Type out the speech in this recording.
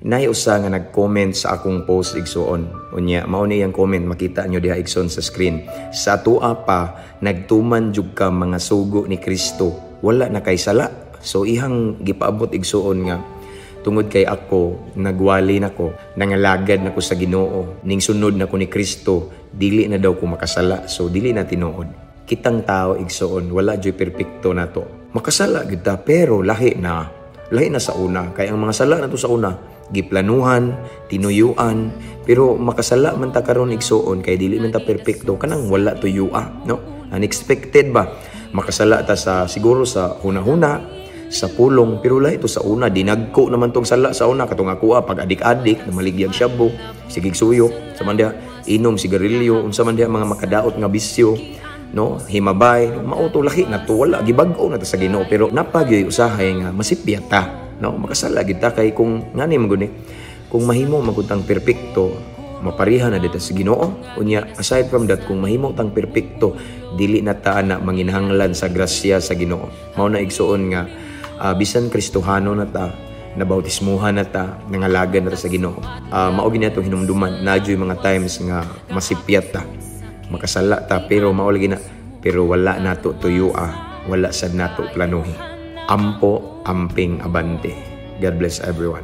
Nay usa nga nag-comment sa akong post igsuon. Unya, mao ni yang comment makita nyo diha igsoon sa screen. Sa tua pa nagtuman jud ka mga sugo ni Kristo, wala na kay sala. So ihang gipaabot igsuon nga tungod kay ako nagwali nako, nangalagad nako sa Ginoo, ning sunod nako ni Kristo, dili na daw ko makasala. So dili na tinuod. Kitang tao igsuon, wala jud perpekto nato. Makasala gid ta pero lahi na sa una. Kay ang mga sala nato sa una giplanuhan, tinuyuan, pero makasala man ta karon igsuon kay dili man ta perpekto, kanang wala tuyua, no? Unexpected ba? Makasala ta sa siguro sa huna-huna, sa pulong, pero lahi to sa una, dinagko naman tong sala sa una katong ako pag adik-adik na maligyag syabo, sigig suyo, sa man diha inom sigarilyo, unsa man diha mga makadaot nga bisyo, no? Himabay, mao to lahi na to, wala gibag-o na ta sa Ginoo, pero napagyoy usahay nga masipyat ta. No, makasala gid ta kay kung ngani maguni kung mahimo magutang perpekto mapariha na dito sa Ginoo. Unya aside from that, kung mahimo tang perpekto dili na ta na manginahanglan sa grasya sa Ginoo. Mao na igsuon nga bisan Kristohano na ta, nabautismuhan na ta, nangalagan na ta sa Ginoo, mao gid nato hinumduman nadyoy mga times nga masipyat ta, makasala ta pero mao lagi na, pero wala nato tuyua, wala sad nato planuhi. Ampo, amping, abante. God bless everyone.